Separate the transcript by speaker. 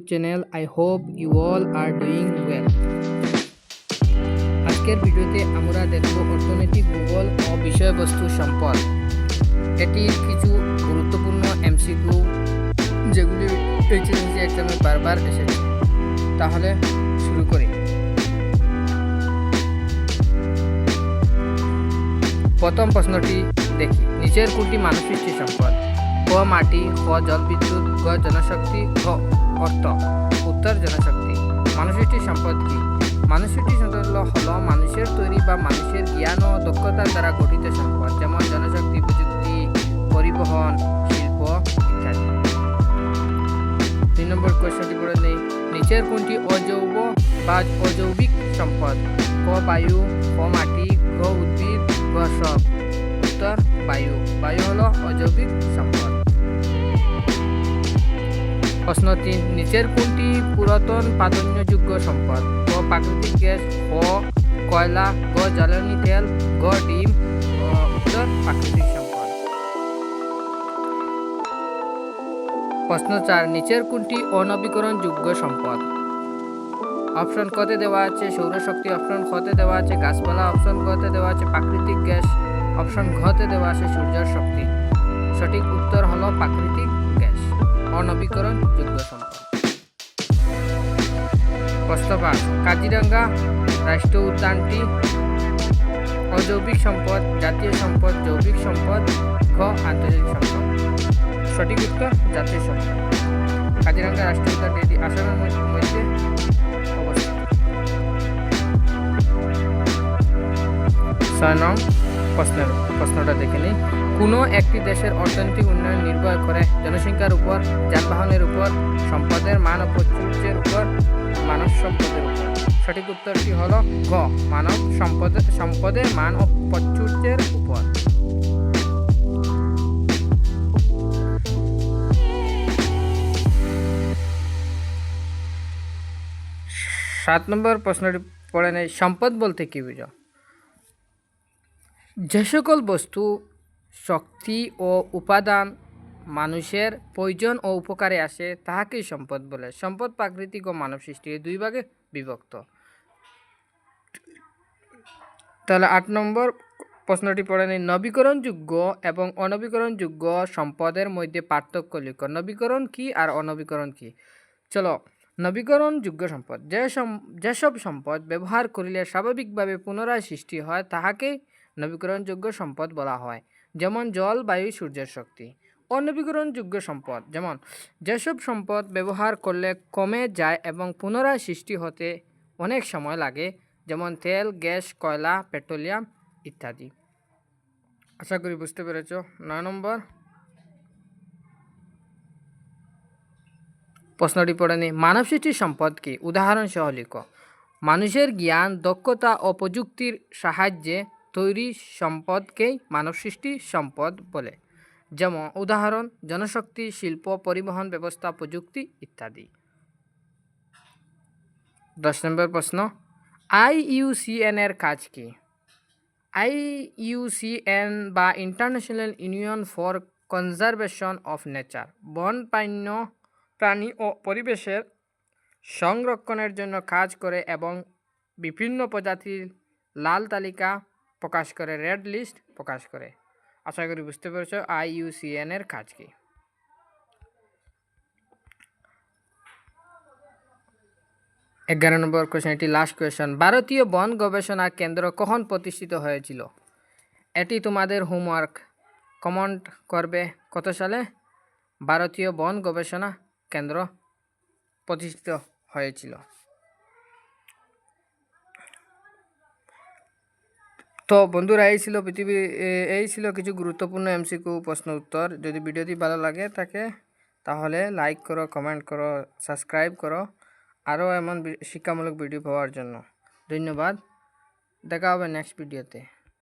Speaker 1: channel. I hope you all are doing well. আজকের ভিডিওতে আমরা দেখব অর্থনৈতিক ভূগোল ও বিষয়বস্তু সম্পদ। এটির কিছু গুরুত্বপূর্ণ এমসিকিউ যেগুলি এইচএসসি এক্সামে বারবার এসেছে। তাহলে শুরু করি। প্রথম প্রশ্নটি দেখি, নিচের কোনটি মানবসৃষ্ট সম্পদ? ক মাটি, খ জলবিদ্যুৎ, গ জনশক্তি, ঘ অর্থ। উত্তর জনশক্তি। মানবসৃষ্ট সম্পদ কি? মানবসৃষ্ট সম্পদ হলো মানুষের তৈরি বা মানুষের জ্ঞান ও দক্ষতার দ্বারা গঠিত সম্পদ, যেমন জনশক্তি, প্রযুক্তি, পরিবহন, শিল্প ইত্যাদি। 2 নম্বর কোয়েশ্চনটি পড়ে নেই, নিচের কোনটি অজৈব বা অজৈবিক সম্পদ? ক বায়ু, খ মাটি, ঘ উদ্ভিদ, ঘ সব। উত্তর বায়ু। বায়ু হলো অজৈবিক সম্পদ। প্রশ্ন 3, নিচের কোনটি পুরাতন প্রাধান্যযোগ্য সম্পদ? ক প্রাকৃতিক গ্যাস, খ কয়লা, গ জ্বালানি তেল, গ ডিম। উত্তর প্রাকৃতিক সম্পদ। প্রশ্ন 4, নিচের কোনটি অনবীকরণযোগ্য সম্পদ? অপশন কতে দেওয়া আছে সৌরশক্তি, অপশন খতে দেওয়া আছে গাছপালা, অপশন গতে দেওয়া আছে প্রাকৃতিক গ্যাস, অপশন ঘতে দেওয়া আছে সূর্যের শক্তি। সঠিক উত্তর হলো প্রাকৃতিক গ্যাস, অনবীকরণযোগ্য সম্পদ। প্রশ্ন 5, কাজিরাঙ্গা রাষ্ট্রীয় উদ্যানটি অজৈবিক সম্পদ, জাতীয় সম্পদ, জৈবিক সম্পদ, ঘ আন্তর্জাতিক সম্পদ। সঠিক উত্তর জাতীয় সম্পদ। কাজিরাঙ্গা রাষ্ট্রীয় উদ্যানটি এটি আসামের মধ্যে অবস্থিত। 6 নং প্রশ্নটা দেখে নিই, কোনো একটি দেশের অর্থনৈতিক উন্নয়ন নির্ভর করে জনসংখ্যার উপর, যানবাহনের উপর, সম্পদের মান ও প্রাচুর্যের উপর, মানব সম্পদের উপর। সঠিক উত্তরটি হলো ঘ মানব সম্পদের মান ও প্রাচুর্যের উপর। 7 নম্বর প্রশ্নটি পড়ে নেই, সম্পদ বলতে কি বুঝো? যে সকল বস্তু, শক্তি ও উপাদান মানুষের প্রয়োজন ও উপকারে আসে তাহাকেই সম্পদ বলে। সম্পদ প্রাকৃতিক ও মানব সৃষ্টি, এই 2 ভাগে বিভক্ত। তাহলে 8 নম্বর প্রশ্নটি পড়ে নেই, নবীকরণযোগ্য এবং অনবীকরণযোগ্য সম্পদের মধ্যে পার্থক্য লিখো। নবীকরণ কি আর অনবীকরণ কি? চলো, নবীকরণযোগ্য সম্পদ যেসব সম্পদ ব্যবহার করিলে স্বাভাবিকভাবে পুনরায় সৃষ্টি হয় তাহাকেই নবীকরণযোগ্য সম্পদ বলা হয়, যেমন জল, বায়ু, সূর্যের শক্তি। অনবীকরণযোগ্য সম্পদ যেমন যেসব সম্পদ ব্যবহার করলে কমে যায় এবং পুনরায় সৃষ্টি হতে অনেক সময় লাগে, যেমন তেল, গ্যাস, কয়লা, পেট্রোলিয়াম ইত্যাদি। আশা করি বুঝতে পেরেছ। 9 নম্বর প্রশ্নটি পড়ে নিই, মানব সৃষ্টির সম্পদ কি? উদাহরণ সহ লিখো। মানুষের জ্ঞান, দক্ষতা ও প্রযুক্তির সাহায্যে তৈরি সম্পদকেই মানব সৃষ্টির সম্পদ বলে, যেমন উদাহরণ জনশক্তি, শিল্প, পরিবহন ব্যবস্থা, প্রযুক্তি ইত্যাদি। 10 নম্বর প্রশ্ন, IUCN এর কাজ কি? IUCN বা international union for conservation of nature বন, প্রাণী ও পরিবেশের সংরক্ষণের জন্য কাজ করে এবং বিভিন্ন প্রজাতির লাল তালিকা প্রকাশ করে, রেড লিস্ট প্রকাশ করে। আশা করি বুঝতে পেরেছ IUCN এর কাজ কি। 11 নম্বর কোয়েশ্চন, এটি লাস্ট কোয়েশ্চন, ভারতীয় বন গবেষণা কেন্দ্র কখন প্রতিষ্ঠিত হয়েছিল? এটি তোমাদের হোমওয়ার্ক। কমেন্ট করবে কত সালে ভারতীয় বন গবেষণা কেন্দ্র প্রতিষ্ঠিত হয়েছিল। তো বন্ধুরা, এই ছিল কিছু গুরুত্বপূর্ণ এমসিকিউ প্রশ্ন উত্তর। যদি ভিডিওটি ভালো লাগে থাকে তাহলে লাইক করো, কমেন্ট করো, সাবস্ক্রাইব করো আরও এমন শিক্ষামূলক ভিডিও পাওয়ার জন্য। ধন্যবাদ, দেখা হবে নেক্সট ভিডিওতে।